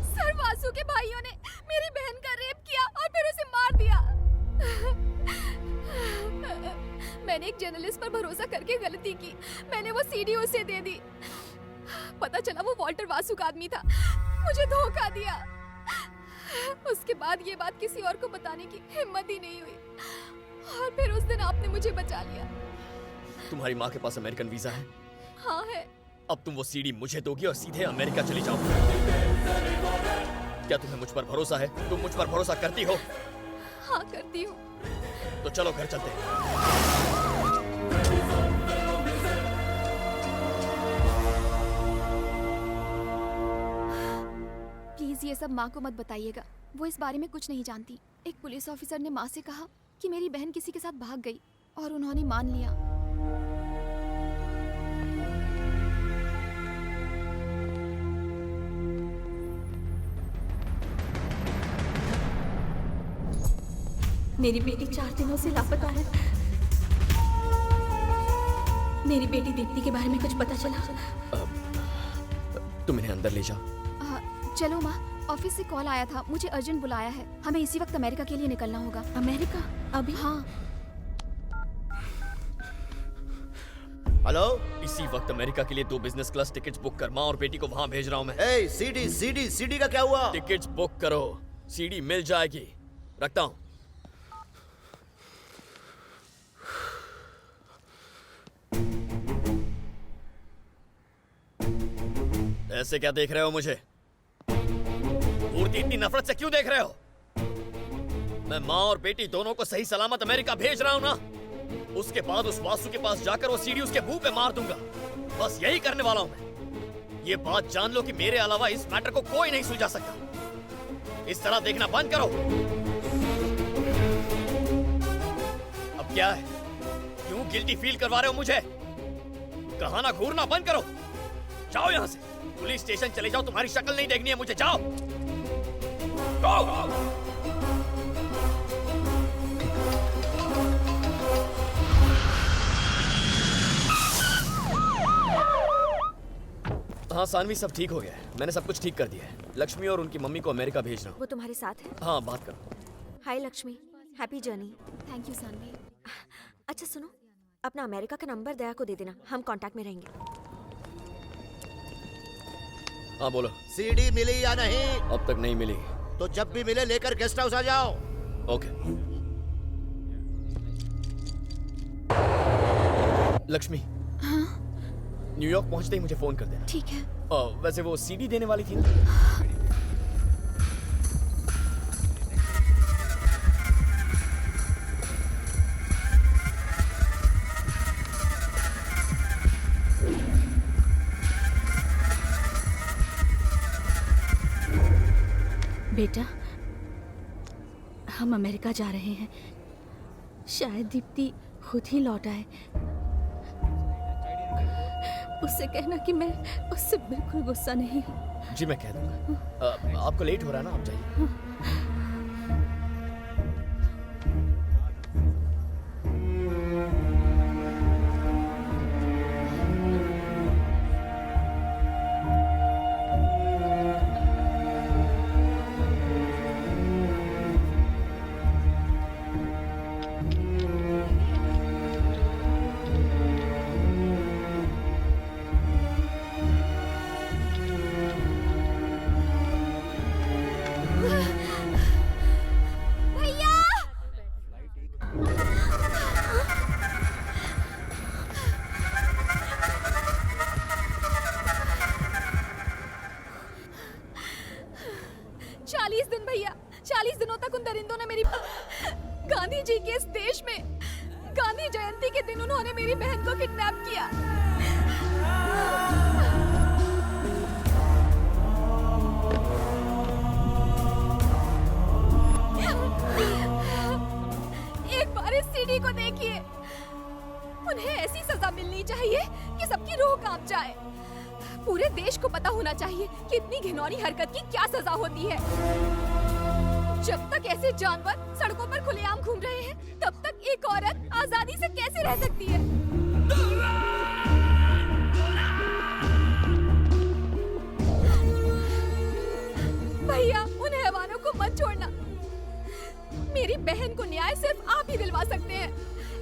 Sir, Vasu के भाइयों ने मेरी बहन का रेप किया और फिर उसे मार दिया। मैंने एक जर्नलिस्ट पर भरोसा करके गलती की। मैंने वो सीडी उसे दे दी। पता चला वो वॉल्टर वासु का आदमी था। मुझे धोखा दिया। उसके बाद ये बात किसी और को बताने की हिम्मत ही नहीं हुई और फिर उस दिन आपने मुझे बचा लिया। तुम्हारी माँ के पास अमेरिकन वीजा है? हाँ है। अब तुम वो सीडी मुझे दोगी और सीधे अमेरिका चली जाओ। क्या तुम्हें मुझ पर भरोसा है? तुम मुझ पर भरोसा करती हो? हाँ, करती हूँ। तो चलो घर चलते हैं। प्लीज ये सब माँ को मत बताइएगा। वो इस बारे में कुछ नहीं जानती। एक पुलिस ऑफिसर ने माँ से कहा कि मेरी बहन किसी के साथ भाग गई और उन्होंने मान लिया। मेरी बेटी 4 दिनों से लापता है। मेरी बेटी दीप्ति के बारे में कुछ पता चला? तुम इन्हें अंदर ले जाओ। चलो माँ, ऑफिस से कॉल आया था। मुझे अर्जेंट बुलाया है। हमें इसी वक्त अमेरिका के लिए निकलना होगा। अमेरिका? अभी? हाँ। हेलो, इसी वक्त अमेरिका के लिए 2 बिजनेस क्लास टिकट्स बुक कर। माँ और बेटी को वहाँ भेज रहा हूँ मैं। ए, सीडी का क्या हुआ? टिकट्स बुक करो, सीडी मिल जाएगी। रखता हूँ। ऐसे क्या देख रहे हो मुझे? पूर्ति इतनी नफरत से क्यों देख रहे हो? मैं माँ और बेटी दोनों को सही सलामत अमेरिका भेज रहा हूँ ना। उसके बाद उस वासु के पास जाकर वो सीडी उसके मुंह पे मार दूंगा। बस यही करने वाला हूँ मैं। ये बात जान लो कि मेरे अलावा इस मैटर को कोई नहीं सुलझा सकता। इस तरह देखना बंद करो। अब क्या है? क्यों गिल्टी फील करवा रहे हो मुझे? कहाना घूरना बंद करो। जाओ यहाँ से। पुलिस स्टेशन चले जाओ। तुम्हारी शक्ल नहीं देखनी है मुझे। जाओ। हाँ सानवी, सब ठीक हो गया है। मैंने सब कुछ ठीक कर दिया है। लक्ष्मी और उनकी मम्मी को अमेरिका भेज रहा हूँ। वो तुम्हारे साथ है? हाँ, बात करो। Hi Lakshmi, happy journey. Thank you Saanvi. अच्छा सुनो, अपना अमेरिका का नंबर दया को दे देना। हम कांटेक्ट में रहेंगे। हाँ बोलो। सीडी मिली या नहीं? अब तक नहीं मिली। तो जब भी मिले लेकर गेस्ट हाउस आ जाओ। ओके। लक्ष्मी। हाँ? न्यूयॉर्क पहुंचते ही मुझे फोन कर देना। ठीक है। वैसे वो सीडी देने वाली थी ना? बेटा, हम अमेरिका जा रहे हैं। शायद दीप्ति खुद ही लौट आए। उससे कहना कि मैं उससे बिल्कुल गुस्सा नहीं हूँ। जी मैं कह दूंगा। आपको लेट हो रहा है ना, आप जाइए। भैया! 40 दिन भैया, 40 दिनों तक उन दरिंदों ने मेरी गांधी जी के इस देश में गांधी जयंती के दिन उन्होंने मेरी बहन को किडनैप किया। एक बार इस सीडी को देखिए। उन्हें ऐसी सजा मिलनी चाहिए कि सबकी रूह कांप जाए। पूरे देश को पता होना चाहिए कि इतनी घिनौनी हरकत की क्या सजा होती है। जब तक ऐसे जानवर सड़कों पर खुलेआम घूम रहे हैं, तब तक एक औरत आजादी से कैसे रह सकती है? मेरी बहन को न्याय सिर्फ आप ही दिलवा सकते हैं।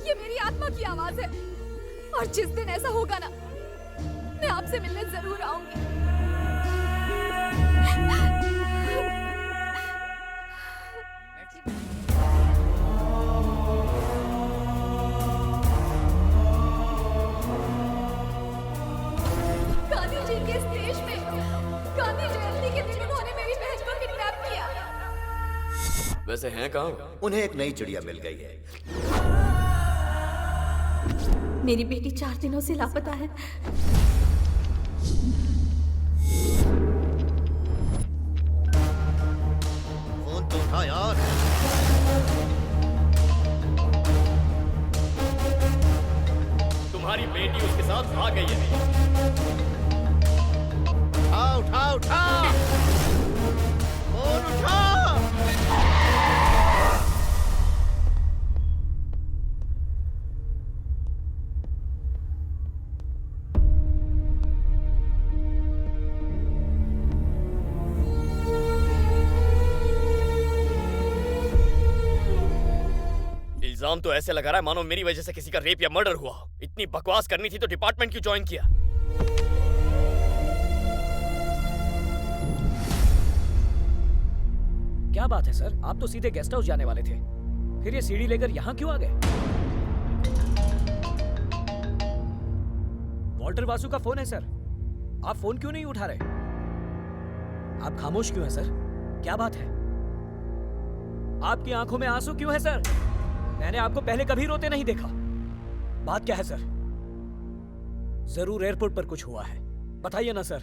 ये मेरी आत्मा की आवाज है और जिस दिन ऐसा होगा ना, मैं आपसे मिलने जरूर आऊंगी। गांधी जी के इस देश में गांधी जयंती के दिन उन्होंने मेरी बहन को किडनैप किया। वैसे हैं कहाँ? उन्हें एक नई चिड़िया मिल गई है। मेरी बेटी 4 दिनों से लापता है। फोन तो उठा यार। तुम्हारी बेटी उसके साथ भाग गई है। उठा उठा उठा, फोन उठा। इल्जाम तो ऐसे लगा रहा है मानो मेरी वजह से किसी का रेप या मर्डर हुआ। इतनी बकवास करनी थी तो डिपार्टमेंट क्यों ज्वाइन किया? क्या बात है सर, आप तो सीधे गेस्ट हाउस जाने वाले थे, फिर ये सीडी लेकर यहाँ क्यों आ गए? वॉल्टर वासु का फोन है सर, आप फोन क्यों नहीं उठा रहे? आप खामोश क्यों हैं सर? क्या बात है? आपकी आंखों में आंसू क्यों है सर? मैंने आपको पहले कभी रोते नहीं देखा। बात क्या है सर? जरूर एयरपोर्ट पर कुछ हुआ है, बताइए ना सर।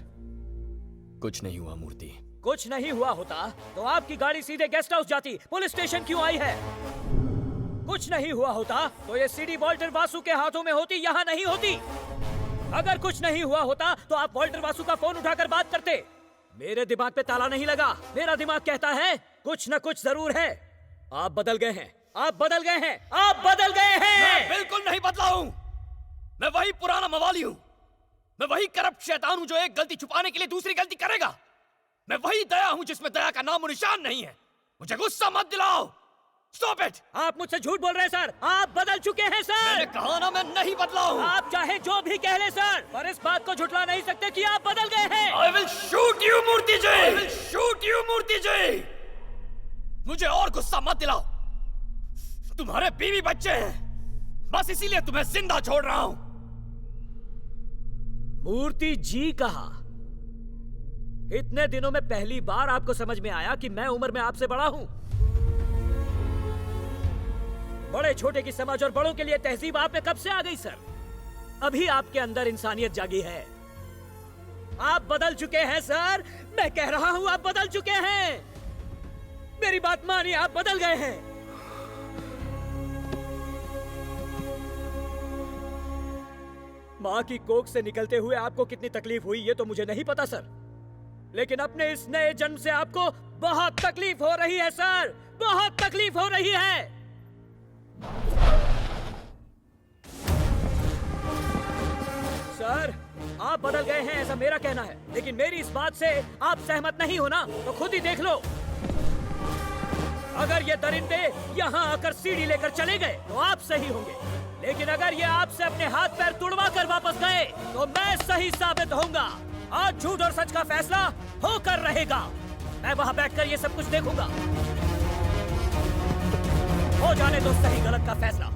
कुछ नहीं हुआ मूर्ति। कुछ नहीं हुआ होता तो आपकी गाड़ी सीधे गेस्ट हाउस जाती, पुलिस स्टेशन क्यों आई है? कुछ नहीं हुआ होता तो ये सीडी वॉल्टर वासु के हाथों में होती, यहाँ नहीं होती। अगर कुछ नहीं हुआ होता तो आप वॉल्टर वासु का फोन उठाकर बात करते। मेरे दिमाग पे ताला नहीं लगा, मेरा दिमाग कहता है कुछ न कुछ जरूर है। आप बदल गए हैं, आप बदल गए हैं, आप बदल गए हैं। मैं बिल्कुल नहीं बदला हूं। मैं वही पुराना मवाली हूं। मैं वही करप्ट शैतान हूं जो एक गलती छुपाने के लिए दूसरी गलती करेगा। मैं वही दया हूं जिसमें दया का नाम और निशान नहीं है। मुझे गुस्सा मत दिलाओ। Stop it. आप मुझसे झूठ बोल रहे हैं सर, आप बदल चुके हैं सर। मैंने कहा ना मैं नहीं बदला हूं। आप चाहे जो भी कह ले सर, पर इस बात को झुठला नहीं सकते कि आप बदल गए हैं। I will shoot you Murthy ji. I will shoot you मूर्ति जी। मुझे और गुस्सा मत दिलाओ। तुम्हारे बीवी बच्चे हैं, बस इसीलिए तुम्हें जिंदा छोड़ रहा हूं। मूर्ति जी कहा। इतने दिनों में पहली बार आपको समझ में आया कि मैं उम्र में आपसे बड़ा हूं। बड़े छोटे की समझ और बड़ों के लिए तहजीब आप में कब से आ गई सर? अभी आपके अंदर इंसानियत जागी है। आप बदल चुके हैं सर, मैं कह रहा हूं आप बदल चुके हैं। मेरी बात मानिए, आप बदल गए हैं। मां की कोख से निकलते हुए आपको कितनी तकलीफ हुई ये तो मुझे नहीं पता सर, लेकिन अपने इस नए जन्म से आपको बहुत तकलीफ हो रही है सर, बहुत तकलीफ हो रही है। सर आप बदल गए हैं ऐसा मेरा कहना है, लेकिन मेरी इस बात से आप सहमत नहीं हो ना, तो खुद ही देख लो। अगर ये दरिंदे यहाँ आकर सीढ़ी लेकर चले गए तो आप सही होंगे, लेकिन अगर ये आपसे अपने हाथ पैर तुड़वा कर वापस गए तो मैं सही साबित होऊंगा। आज झूठ और सच का फैसला होकर रहेगा। मैं वहां बैठकर ये सब कुछ देखूंगा। हो जाने दो सही गलत का फैसला।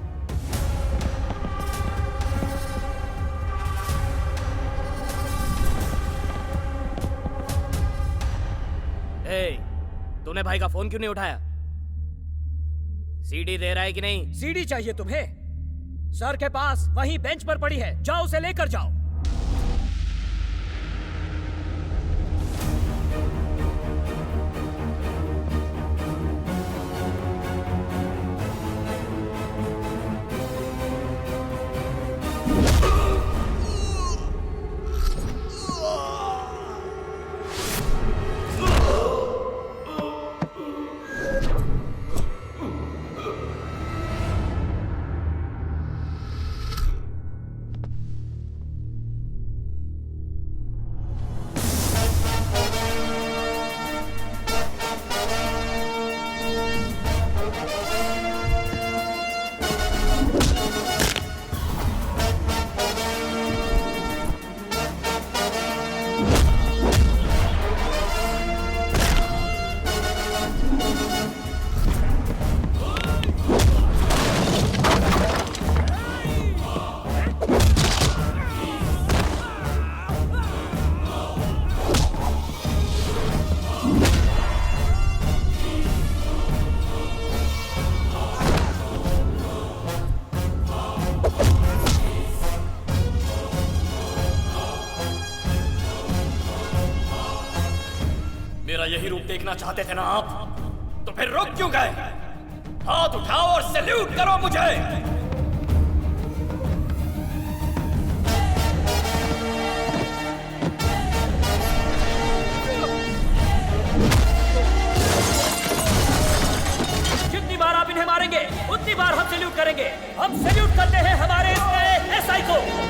तूने भाई का फोन क्यों नहीं उठाया? सीडी दे रहा है कि नहीं? सीडी चाहिए तुम्हें? सर के पास वहीं बेंच पर पड़ी है, जाओ उसे लेकर जाओ। मेरा यही रूप देखना चाहते थे ना आप, तो फिर रुक क्यों गए? हाथ उठाओ और सैल्यूट करो मुझे। जितनी बार आप इन्हें मारेंगे उतनी बार हम सैल्यूट करेंगे। हम सैल्यूट करते हैं हमारे इस नए एसआई को।